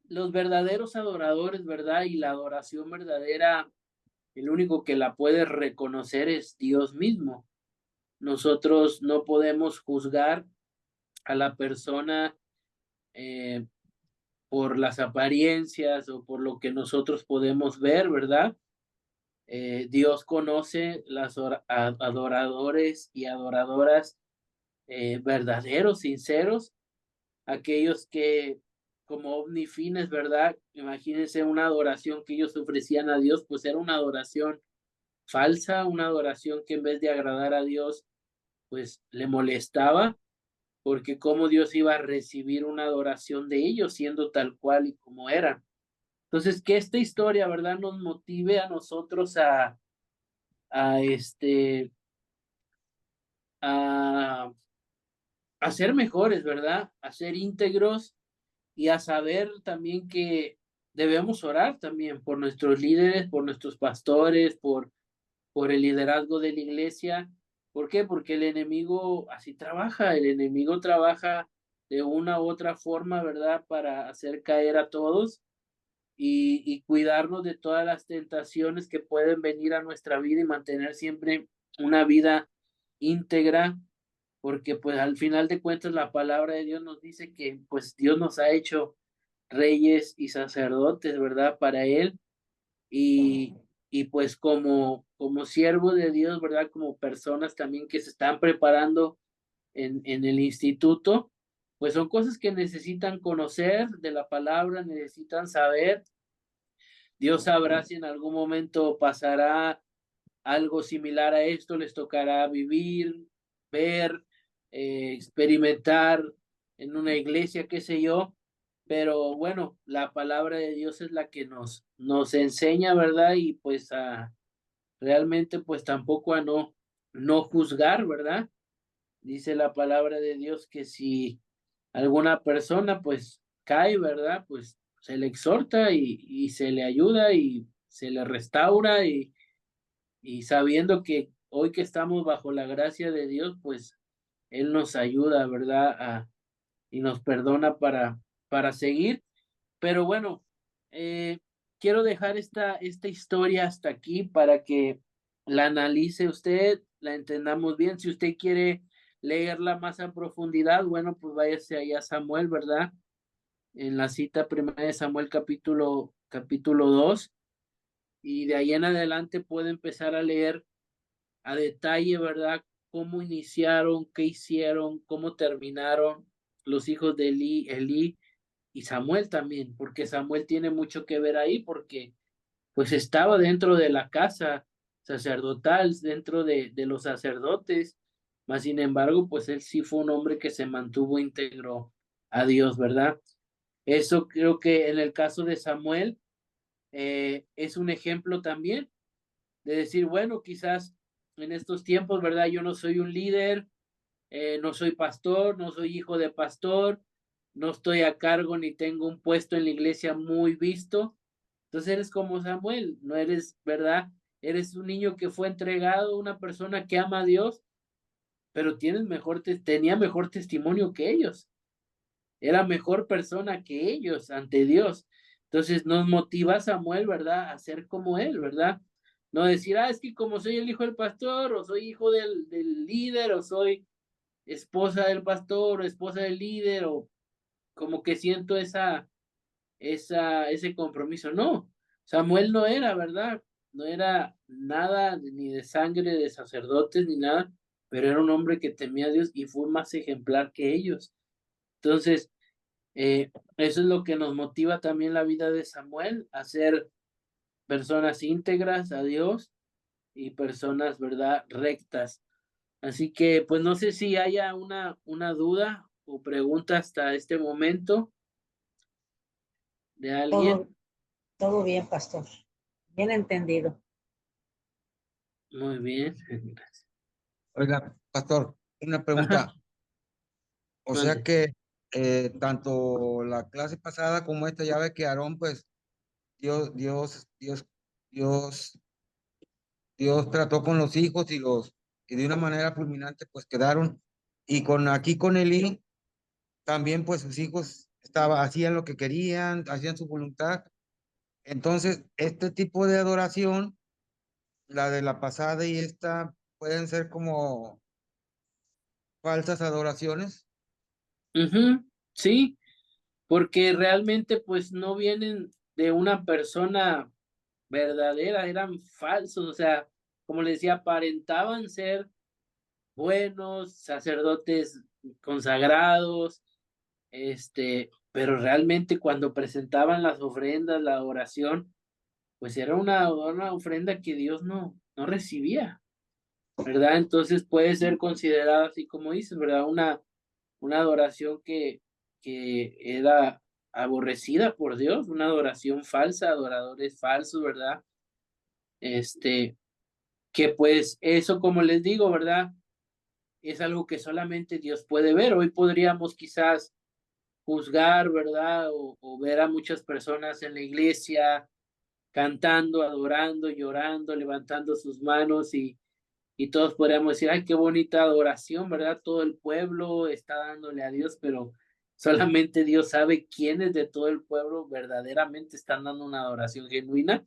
los verdaderos adoradores, ¿verdad? Y la adoración verdadera, el único que la puede reconocer es Dios mismo. Nosotros no podemos juzgar a la persona eh, por las apariencias o por lo que nosotros podemos ver, ¿verdad? Dios conoce las adoradores y adoradoras verdaderos, sinceros, aquellos que como omnifines, ¿verdad? Imagínense una adoración que ellos ofrecían a Dios, pues era una adoración falsa, una adoración que en vez de agradar a Dios, pues le molestaba, porque cómo Dios iba a recibir una adoración de ellos siendo tal cual y como eran. Entonces, que esta historia, ¿verdad? Nos motive a nosotros a a, a ser mejores, ¿verdad? A ser íntegros y a saber también que debemos orar también por nuestros líderes, por nuestros pastores, por el liderazgo de la iglesia. ¿Por qué? Porque el enemigo así trabaja, el enemigo trabaja de una u otra forma, ¿verdad? Para hacer caer a todos. y cuidarnos de todas las tentaciones que pueden venir a nuestra vida y mantener siempre una vida íntegra, porque pues al final de cuentas la palabra de Dios nos dice que pues Dios nos ha hecho reyes y sacerdotes, ¿verdad? Para Él y, y pues como siervo de Dios, ¿verdad? Como personas también que se están preparando en el instituto, pues son cosas que necesitan conocer de la palabra, necesitan saber. Dios sabrá si en algún momento pasará algo similar a esto, les tocará vivir, ver, experimentar en una iglesia, qué sé yo, pero bueno, la palabra de Dios es la que nos enseña, ¿verdad? Y pues realmente pues tampoco a no juzgar, ¿verdad? Dice la palabra de Dios que si alguna persona pues cae, ¿verdad? Pues se le exhorta y se le ayuda y se le restaura y sabiendo que hoy que estamos bajo la gracia de Dios, pues Él nos ayuda, ¿verdad? Y nos perdona para seguir. Pero bueno, quiero dejar esta historia hasta aquí para que la analice usted, la entendamos bien. Si usted quiere leerla más a profundidad, bueno, pues váyase allá a Samuel, ¿verdad? En la cita primera de Samuel capítulo 2 y de ahí en adelante puede empezar a leer a detalle, ¿verdad? Cómo iniciaron, qué hicieron, cómo terminaron los hijos de Elí y Samuel también, porque Samuel tiene mucho que ver ahí, porque pues estaba dentro de la casa sacerdotal, dentro de los sacerdotes, mas sin embargo, pues él sí fue un hombre que se mantuvo íntegro a Dios, ¿verdad? Eso creo que en el caso de Samuel es un ejemplo también de decir, bueno, quizás en estos tiempos, ¿verdad? Yo no soy un líder, no soy pastor, no soy hijo de pastor, no estoy a cargo ni tengo un puesto en la iglesia muy visto. Entonces eres como Samuel, no eres, ¿verdad? Eres un niño que fue entregado, una persona que ama a Dios, pero tenía mejor testimonio que ellos, era mejor persona que ellos ante Dios. Entonces nos motiva Samuel, ¿verdad? A ser como él, ¿verdad? No decir, es que como soy el hijo del pastor, o soy hijo del líder, o soy esposa del pastor, o esposa del líder, o como que siento ese compromiso. No, Samuel no era, ¿verdad? No era nada ni de sangre de sacerdotes ni nada, pero era un hombre que temía a Dios y fue más ejemplar que ellos. Entonces, eso es lo que nos motiva también la vida de Samuel, a ser personas íntegras a Dios y personas, ¿verdad?, rectas. Así que, pues no sé si haya una duda o pregunta hasta este momento de alguien. Todo, todo bien, pastor. Bien entendido. Muy bien. Gracias. Oiga, pastor, una Ajá, pregunta. O sea mande. que tanto la clase pasada como esta, ya ve que Aarón, pues, Dios, Dios, Dios, Dios, Dios trató con los hijos y de una manera fulminante, pues quedaron. Y aquí con Elí, también, pues, sus hijos hacían lo que querían, hacían su voluntad. Entonces, este tipo de adoración, la de la pasada y esta, pueden ser como falsas adoraciones. Ujú, sí, porque realmente pues no vienen de una persona verdadera, eran falsos, o sea, como les decía, aparentaban ser buenos, sacerdotes consagrados, pero realmente cuando presentaban las ofrendas, la oración, pues era una ofrenda que Dios no recibía, ¿verdad? Entonces puede ser considerada así como dices, ¿verdad? Una adoración que era aborrecida por Dios, una adoración falsa, adoradores falsos, ¿verdad? Este, que pues eso, como les digo, ¿verdad? Es algo que solamente Dios puede ver. Hoy podríamos quizás juzgar, ¿verdad? O ver a muchas personas en la iglesia cantando, adorando, llorando, levantando sus manos y todos podríamos decir, ay, qué bonita adoración, ¿verdad? Todo el pueblo está dándole a Dios, pero Solamente Dios sabe quiénes de todo el pueblo verdaderamente están dando una adoración genuina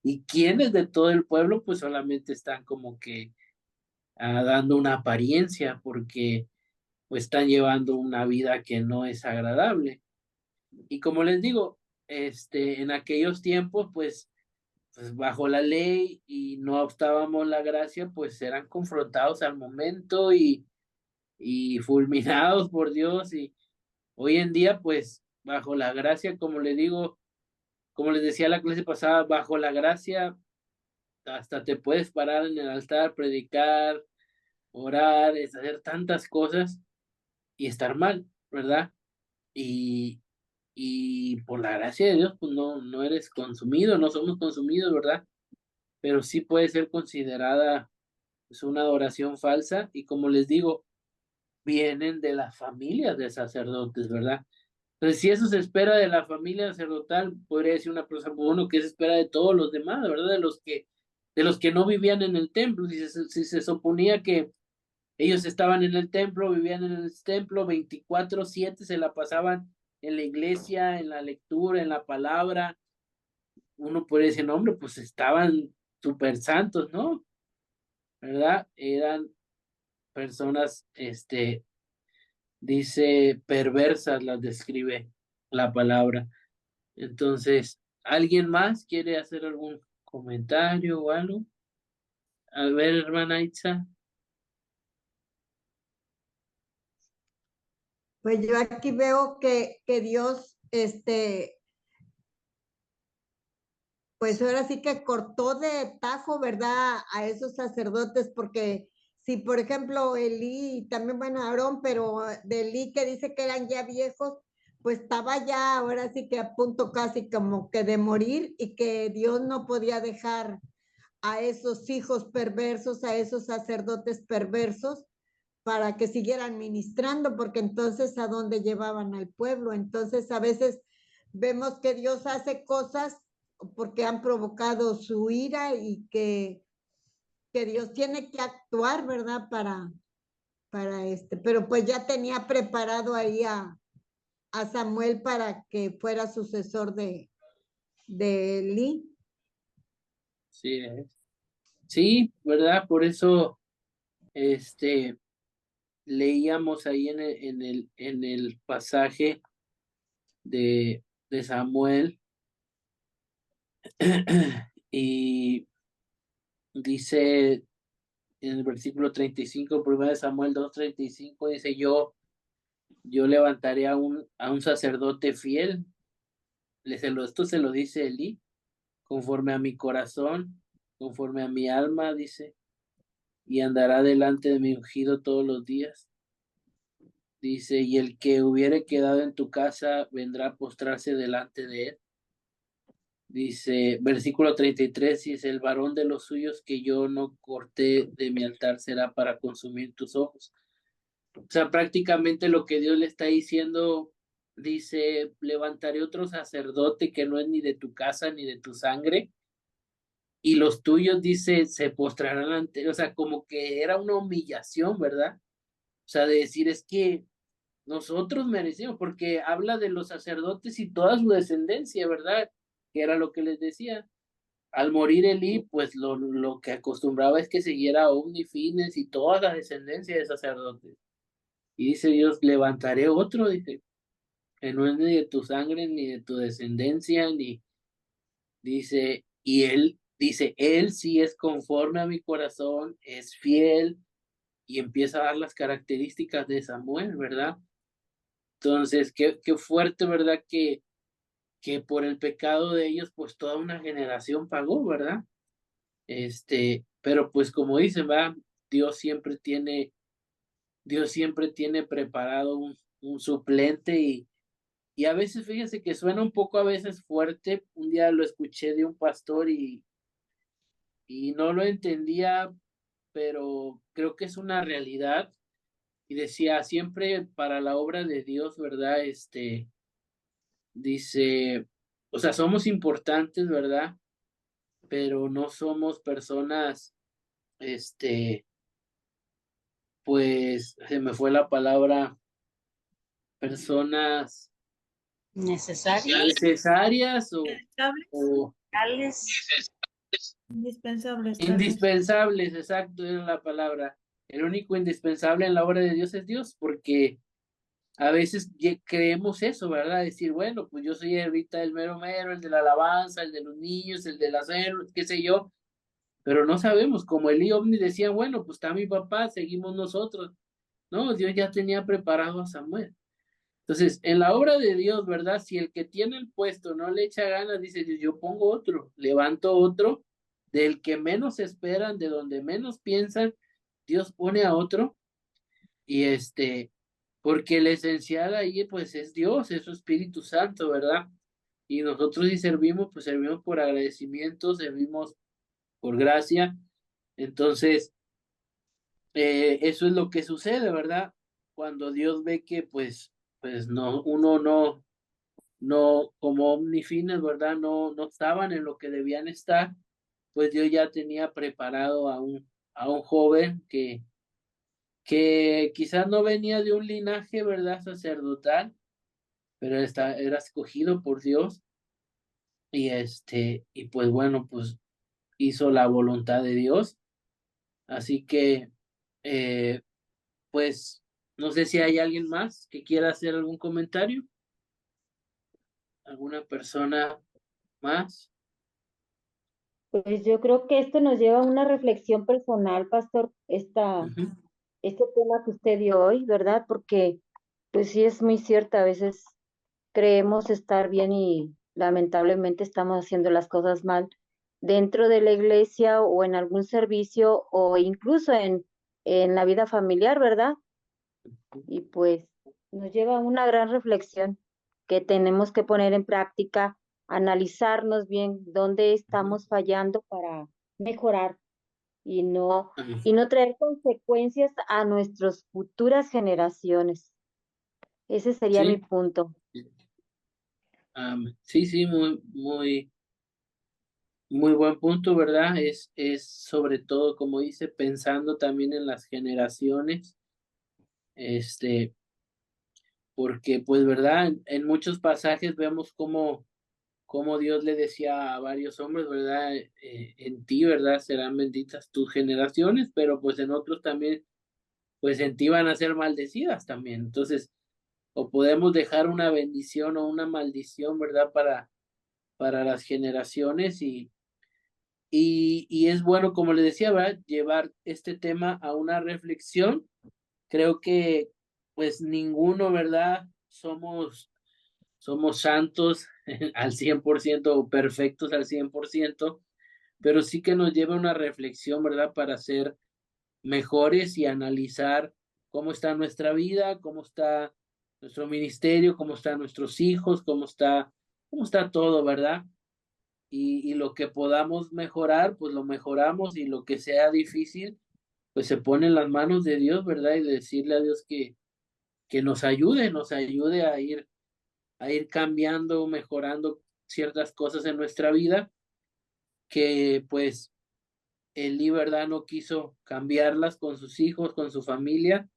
y quiénes de todo el pueblo pues solamente están como que dando una apariencia porque pues están llevando una vida que no es agradable. Y como les digo, en aquellos tiempos pues bajo la ley y no optábamos la gracia, pues eran confrontados al momento y fulminados por Dios. Y hoy en día, pues bajo la gracia, como les digo, como les decía la clase pasada, bajo la gracia hasta te puedes parar en el altar, predicar, orar, hacer tantas cosas y estar mal, ¿verdad? Y, y por la gracia de Dios, pues no eres consumido, no somos consumidos, ¿verdad? Pero sí puede ser considerada pues, una adoración falsa y como les digo, vienen de las familias de sacerdotes, ¿verdad? Entonces, si eso se espera de la familia sacerdotal, podría decir una persona, bueno, ¿qué se espera de todos los demás, ¿verdad? De los que no vivían en el templo, si se suponía que ellos estaban en el templo, vivían en el templo 24/7, se la pasaban en la iglesia, en la lectura, en la palabra, uno puede decir, no, hombre, pues estaban súper santos, ¿no? ¿Verdad? Eran personas, dice, perversas, las describe la palabra. Entonces, ¿alguien más quiere hacer algún comentario o algo? A ver, hermana Itza. Pues yo aquí veo que Dios, pues ahora sí que cortó de tajo, ¿verdad? A esos sacerdotes, porque si, por ejemplo, Elí, también, bueno, Aarón, pero de Elí que dice que eran ya viejos, pues estaba ya ahora sí que a punto casi como que de morir y que Dios no podía dejar a esos hijos perversos, a esos sacerdotes perversos, para que siguieran ministrando, porque entonces a dónde llevaban al pueblo. Entonces a veces vemos que Dios hace cosas porque han provocado su ira y que Dios tiene que actuar, ¿verdad? Para pero pues ya tenía preparado ahí a Samuel para que fuera sucesor de Eli. Sí, sí, ¿verdad? Por eso, leíamos ahí en el pasaje de Samuel y dice en el versículo 35, 1 Samuel 2:35, dice yo levantaré a un sacerdote fiel. Esto se lo dice Elí, conforme a mi corazón, conforme a mi alma, dice, y andará delante de mi ungido todos los días. Dice, y el que hubiere quedado en tu casa vendrá a postrarse delante de él. Dice, versículo 33, dice, el varón de los suyos que yo no corté de mi altar será para consumir tus ojos. O sea, prácticamente lo que Dios le está diciendo, dice, levantaré otro sacerdote que no es ni de tu casa ni de tu sangre, y los tuyos, dice, se postrarán ante, o sea, como que era una humillación, ¿verdad? O sea, de decir, es que nosotros merecemos, porque habla de los sacerdotes y toda su descendencia, ¿verdad? Que era lo que les decía. Al morir Elí, pues lo que acostumbraba es que siguiera a Ofni, Fines y toda la descendencia de sacerdotes. Y dice Dios, levantaré otro, dice, que no es ni de tu sangre, ni de tu descendencia, ni dice, y él dice, él sí es conforme a mi corazón, es fiel, y empieza a dar las características de Samuel, ¿verdad? Entonces, qué fuerte, ¿verdad? Que por el pecado de ellos, pues toda una generación pagó, ¿verdad? Pero pues como dicen, va, Dios siempre tiene preparado un suplente y a veces fíjense que suena un poco a veces fuerte. Un día lo escuché de un pastor y no lo entendía, pero creo que es una realidad. Y decía, siempre para la obra de Dios, ¿verdad? Dice, o sea, somos importantes, ¿verdad? Pero no somos personas, pues, se me fue la palabra, personas Necesarias. necesarias o Indispensables, tal vez. indispensables, exacto, era la palabra. El único indispensable en la obra de Dios es Dios, porque a veces creemos eso, ¿verdad? Decir, bueno, pues yo soy ahorita el mero mero, el de la alabanza, el de los niños, el de las células, qué sé yo, pero no sabemos, como Elí y Ovni decían, bueno, pues está mi papá, seguimos nosotros. No, Dios ya tenía preparado a Samuel. Entonces, en la obra de Dios, ¿verdad? Si el que tiene el puesto no le echa ganas, dice Dios, yo pongo otro, levanto otro, del que menos esperan, de donde menos piensan, Dios pone a otro, y porque el esencial ahí, pues, es Dios, es su Espíritu Santo, ¿verdad? Y nosotros si servimos, pues servimos por agradecimiento, servimos por gracia. Entonces, eso es lo que sucede, ¿verdad? Cuando Dios ve que, pues no, uno no, como omnifines, ¿verdad? No estaban en lo que debían estar, pues Dios ya tenía preparado a un joven que quizás no venía de un linaje, ¿verdad? Sacerdotal, pero era escogido por Dios y pues bueno, pues hizo la voluntad de Dios. Así que, pues, no sé si hay alguien más que quiera hacer algún comentario, alguna persona más. Pues yo creo que esto nos lleva a una reflexión personal, pastor, Ujú. este tema que usted dio hoy, ¿verdad? Porque pues sí es muy cierto, a veces creemos estar bien y lamentablemente estamos haciendo las cosas mal dentro de la iglesia o en algún servicio o incluso en la vida familiar, ¿verdad? Y pues nos lleva a una gran reflexión que tenemos que poner en práctica, analizarnos bien dónde estamos fallando para mejorar y no, Ujú. y no traer consecuencias a nuestras futuras generaciones. Ese sería mi Sí, punto. sí, sí, muy buen punto, ¿verdad? Es sobre todo, como dice, pensando también en las generaciones, este, porque pues, ¿verdad? En muchos pasajes vemos cómo Dios le decía a varios hombres, ¿verdad? En ti, ¿verdad? Serán benditas tus generaciones, pero pues en otros también, pues en ti van a ser maldecidas también. Entonces, o podemos dejar una bendición o una maldición, ¿verdad? Para las generaciones y es bueno, como le decía, ¿verdad? Llevar este tema a una reflexión. Creo que pues ninguno, ¿verdad? Somos santos al 100% o perfectos al 100%, pero sí que nos lleva a una reflexión, ¿verdad? Para ser mejores y analizar cómo está nuestra vida, cómo está nuestro ministerio, cómo están nuestros hijos, cómo está todo, ¿verdad? Y lo que podamos mejorar, pues lo mejoramos y lo que sea difícil, pues se pone en las manos de Dios, ¿verdad? Y decirle a Dios que nos ayude a ir cambiando, mejorando ciertas cosas en nuestra vida, que pues Elí, ¿verdad? No quiso cambiarlas con sus hijos, con su familia,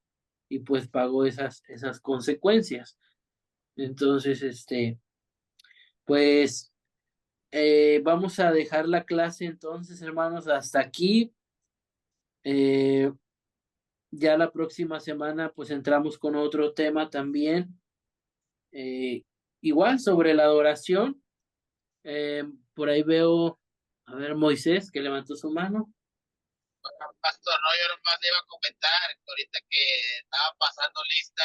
y pues pagó esas consecuencias. Entonces, pues vamos a dejar la clase entonces, hermanos, hasta aquí. Eh, ya la próxima semana pues entramos con otro tema también, eh, igual sobre la adoración. Por ahí veo, a ver, Moisés, que levantó su mano. Pastor, no, yo nomás le iba a comentar que ahorita que estaba pasando lista,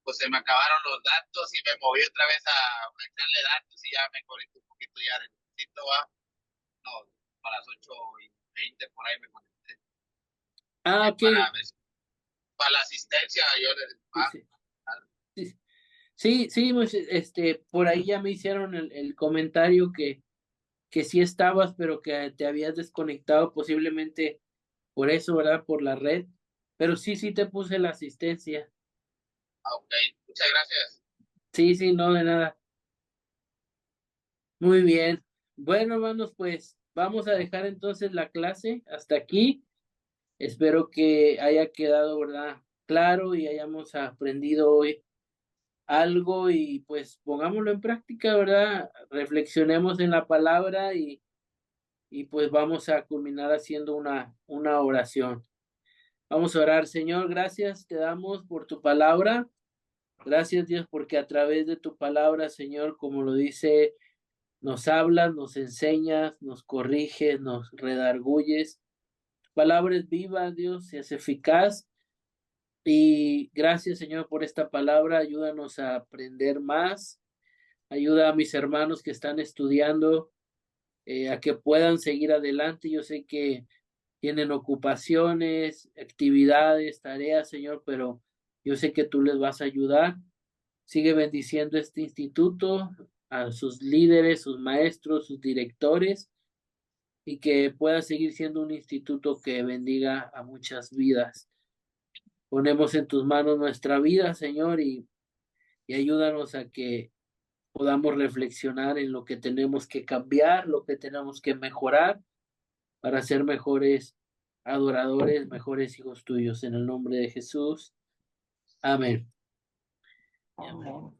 pues se me acabaron los datos y me moví otra vez a echarle datos y ya me conecté un poquito ya del sitio, va. No, para las 8:20 por ahí me conecté. Ah, ok. Para la asistencia, yo le Sí, sí, sí, sí, Moisés, por ahí ya me hicieron el comentario que sí estabas, pero que te habías desconectado posiblemente por eso, ¿verdad? Por la red. Pero sí, sí te puse la asistencia. ok, muchas gracias. Sí, sí, no, de nada. Muy bien. Bueno, hermanos, pues vamos a dejar entonces la clase hasta aquí. Espero que haya quedado, ¿verdad? Claro y hayamos aprendido hoy algo y pues pongámoslo en práctica, ¿verdad? Reflexionemos en la palabra y pues vamos a culminar haciendo una oración. Vamos a orar. Señor, gracias te damos por tu palabra. Gracias, Dios, porque a través de tu palabra, Señor, como lo dice, nos hablas, nos enseñas, nos corriges, nos redarguyes. Tu palabra es viva, Dios, y es eficaz. Y gracias, Señor, por esta palabra. Ayúdanos a aprender más. Ayuda a mis hermanos que están estudiando a que puedan seguir adelante. Yo sé que tienen ocupaciones, actividades, tareas, Señor, pero yo sé que tú les vas a ayudar. Sigue bendiciendo este instituto, a sus líderes, sus maestros, sus directores, y que pueda seguir siendo un instituto que bendiga a muchas vidas. Ponemos en tus manos nuestra vida, Señor, y ayúdanos a que podamos reflexionar en lo que tenemos que cambiar, lo que tenemos que mejorar para ser mejores adoradores, mejores hijos tuyos. En el nombre de Jesús. Amén. Amén.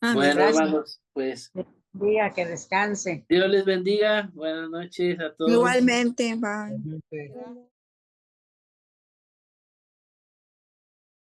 Bueno, Gracias. hermanos, pues Diga que descanse. Dios les bendiga. Buenas noches a todos. Igualmente, bye. Realmente,